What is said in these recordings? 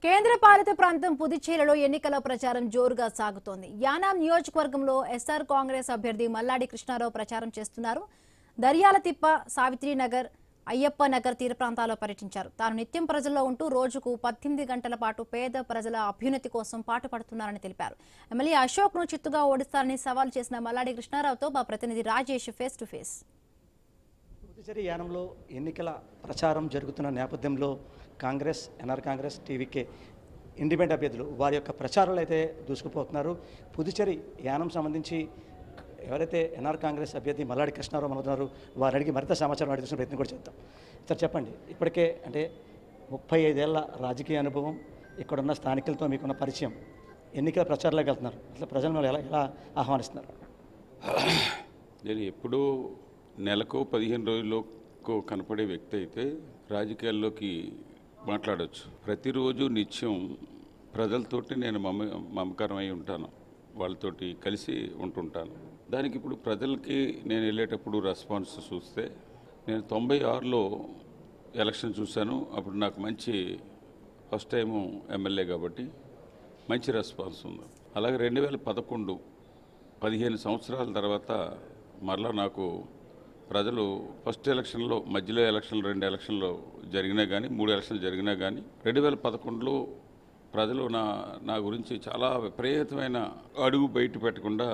కేంద్రపాలిత ప్రాంతం పుదుచ్చేరిలో ఎన్నికల ప్రచారం జోరుగా సాగుతోంది. యానాం నియోజకవర్గంలో ఎస్ఆర్ కాంగ్రెస్ అభ్యర్థి మల్లాడి కృష్ణారావు ప్రచారం చేస్తున్నారు. దర్యాలతిప్ప, సావిత్రినగర్, అయ్యప్ప నగర్ తీర ప్రాంతాల్లో పర్యటించారు. తాను నిత్యం ప్రజల్లో ఉంటూ రోజుకు 18 గంటల పాటు పేద ప్రజల అభ్యున్నతి కోసం పాటుపడుతున్నారని తెలిపారు. ఎమ్మెల్యే అశోక్ ను చిత్తుగా ఓడిస్తారని సవాల్ చేసిన మల్లాడి కృష్ణారావుతో మా ప్రతినిధి Rajesh face to face. Puducherry యానంలో ఎన్నికల ప్రచారం జరుగుతున్న నేపథ్యంలో Congress, NR Congress, TVK independent అభ్యర్థులు వారి యొక్క ప్రచారాలు అయితే దూసుకుపోతున్నారు. పుదుచ్చేరి యానం సంబంధించి ఎవరైతే ఎన్ఆర్ కాంగ్రెస్ అభ్యర్థి మల్లాడి కృష్ణారావు అనుకున్నారు వారిని అడిగి మరింత సమాచారం అడిగిన ప్రయత్నం కూడా చేద్దాం. సార్ చెప్పండి, ఇప్పటికే అంటే 35 ఏళ్ల రాజకీయ అనుభవం, ఇక్కడున్న స్థానికులతో మీకున్న పరిచయం, ఎన్నికల ప్రచారంలోకి వెళ్తున్నారు, అసలు ప్రజలను ఎలా ఆహ్వానిస్తున్నారు? నేను ఎప్పుడూ నెలకు 15 రోజులకు కనపడే వ్యక్తి అయితే రాజకీయాల్లోకి మాట్లాడవచ్చు. ప్రతిరోజు నిత్యం ప్రజలతోటి నేను మమకారమై ఉంటాను, వాళ్ళతోటి కలిసి ఉంటుంటాను. దానికి ఇప్పుడు ప్రజలకి నేను వెళ్ళేటప్పుడు రెస్పాన్స్ చూస్తే, నేను 96లో ఎలక్షన్ చూశాను. అప్పుడు నాకు మంచి ఫస్ట్ టైము ఎమ్మెల్యే కాబట్టి మంచి రెస్పాన్స్ ఉంది. అలాగే 2011 15 సంవత్సరాల తర్వాత మరలా నాకు ప్రజలు ఫస్ట్ ఎలక్షన్లో, మధ్యలో ఎలక్షన్లు 2 ఎలక్షన్లు జరిగినా కానీ 3 ఎలక్షన్లు జరిగినా కానీ 2011లో ప్రజలు నా గురించి చాలా విపరీతమైన అడుగు బయట పెట్టకుండా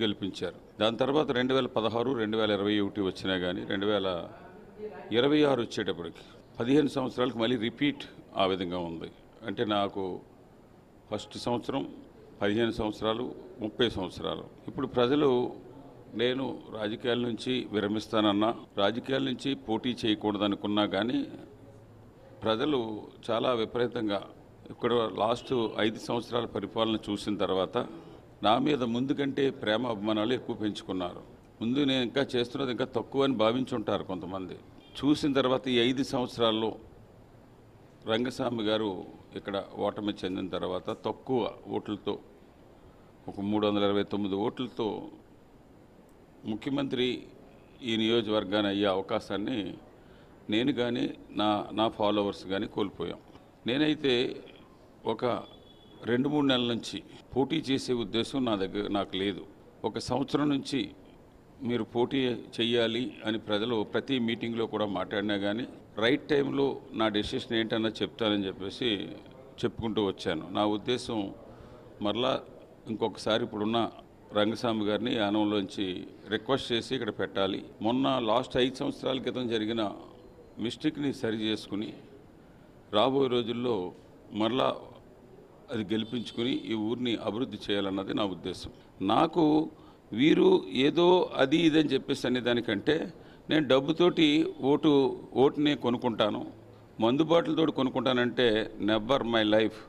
గెలిపించారు. దాని తర్వాత 2016, 2021 వచ్చినా కానీ 2026 వచ్చేటప్పటికి 15 సంవత్సరాలకు మళ్ళీ రిపీట్ ఆ విధంగా ఉంది. అంటే నాకు ఫస్ట్ సంవత్సరం 15 సంవత్సరాలు, 30 సంవత్సరాలు. ఇప్పుడు ప్రజలు నేను రాజకీయాల నుంచి విరమిస్తానన్నా, రాజకీయాల నుంచి పోటీ చేయకూడదనుకున్నా కానీ ప్రజలు చాలా విపరీతంగా ఇక్కడ లాస్ట్ 5 సంవత్సరాల పరిపాలన చూసిన తర్వాత నా మీద ముందు కంటే ప్రేమ అభిమానాలు ఎక్కువ పెంచుకున్నారు. ముందు నేను ఇంకా చేస్తున్నది ఇంకా తక్కువ అని భావించుంటారు కొంతమంది. చూసిన తర్వాత ఈ 5 సంవత్సరాల్లో రంగస్వామి గారు ఇక్కడ ఓటమి చెందిన తర్వాత తక్కువ ఓట్లతో, ఒక 329 ఓట్లతో ముఖ్యమంత్రి ఈ నియోజకవర్గాన్ని అయ్యే అవకాశాన్ని నేను కానీ నా ఫాలోవర్స్ కానీ కోల్పోయాం. నేనైతే ఒక 2-3 నెలల నుంచి పోటీ చేసే ఉద్దేశం నాకు లేదు. ఒక సంవత్సరం నుంచి మీరు పోటీ చెయ్యాలి అని ప్రజలు ప్రతి మీటింగ్లో కూడా మాట్లాడినా కానీ రైట్ టైంలో నా డెసిషన్ ఏంటన్నా చెప్తానని చెప్పేసి చెప్పుకుంటూ వచ్చాను. నా ఉద్దేశం మరలా ఇంకొకసారి ఇప్పుడున్న రంగస్వామి గారిని యానంలోంచి రిక్వెస్ట్ చేసి ఇక్కడ పెట్టాలి. మొన్న లాస్ట్ 5 సంవత్సరాల క్రితం జరిగిన మిస్టేక్ని సరి చేసుకుని రాబోయే రోజుల్లో మరలా అది గెలిపించుకుని ఈ ఊరిని అభివృద్ధి చేయాలన్నది నా ఉద్దేశం. నాకు వీరు ఏదో అది ఇదని చెప్పేసి అనే దానికంటే నేను డబ్బుతోటి ఓటుని కొనుక్కుంటాను, మందుబాటులతో కొనుక్కుంటానంటే నెవర్ మై లైఫ్.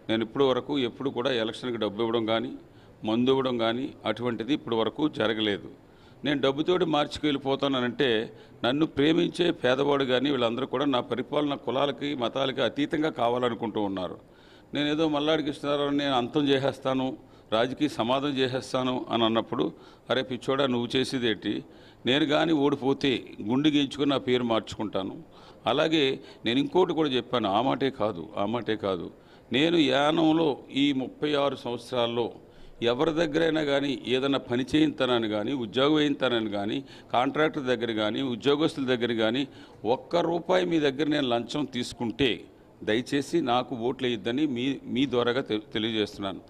నేను ఇప్పటి వరకు ఎప్పుడు కూడా ఎలక్షన్కి డబ్బు ఇవ్వడం కానీ, మందు ఇవ్వడం కానీ అటువంటిది ఇప్పటి వరకు జరగలేదు. నేను డబ్బుతోటి మార్చుకెళ్ళిపోతానంటే నన్ను ప్రేమించే పేదవాడు కానీ వీళ్ళందరూ కూడా నా పరిపాలన కులాలకి, మతాలకి అతీతంగా కావాలనుకుంటూ ఉన్నారు. నేనేదో మల్లాడి కృష్ణారావుని నేను అంతం చేసేస్తాను, రాజకీయ సమాధం చేసేస్తాను అని అన్నప్పుడు, అరే పిచ్చోడా నువ్వు చేసేది ఏంటి, నేను కానీ ఓడిపోతే గుండె గీయించుకొని నా పేరు మార్చుకుంటాను. అలాగే నేను ఇంకోటి కూడా చెప్పాను, ఆ మాటే కాదు నేను యానంలో ఈ 36 సంవత్సరాల్లో ఎవరి దగ్గరైనా కానీ ఏదైనా పని చేయింతానని కానీ, ఉద్యోగం వేయింతానని కానీ, కాంట్రాక్టర్ దగ్గర కానీ, ఉద్యోగస్తుల దగ్గర కానీ ₹1 మీ దగ్గర నేను లంచం తీసుకుంటే దయచేసి నాకు ఓట్లు వేయొద్దని మీ ద్వారాగా తెలియజేస్తున్నాను.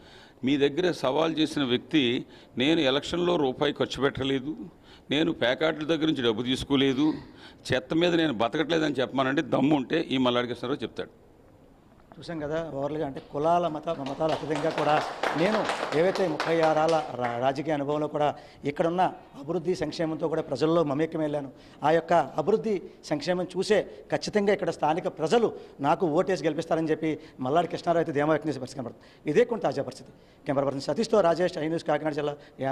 మీ దగ్గర సవాల్ చేసిన వ్యక్తి, నేను ఎలక్షన్లో రూపాయి ఖర్చు పెట్టలేదు, నేను ప్యాకెట్ల దగ్గర నుంచి డబ్బు తీసుకోలేదు, చెత్త మీద నేను బతకట్లేదని చెప్పమానంటే దమ్ము ఉంటే ఈ మల్లాడి కృష్ణారావు చెప్తాడు. చూసాం కదా ఓవర్గా, అంటే కులాల మతాలు అతీతంగా కూడా నేను ఏవైతే 36 ఏళ్ల రాజకీయ అనుభవంలో కూడా ఇక్కడున్న అభివృద్ధి సంక్షేమంతో కూడా ప్రజల్లో మమేకం వెళ్ళాను. ఆ యొక్క అభివృద్ధి సంక్షేమం చూసే ఖచ్చితంగా ఇక్కడ స్థానిక ప్రజలు నాకు ఓటేసి గెలిపిస్తారని చెప్పి మల్లాడి కృష్ణారావు అయితే ధీమా వ్యక్తం చేసే పరిస్థితి కనబడుతుంది. ఇదే కొన్ని తాజా పరిస్థితి. కెమెరా పర్సన్ సతీష్తో రాజేష్, ఐ న్యూస్, కాకినాడ జిల్లా.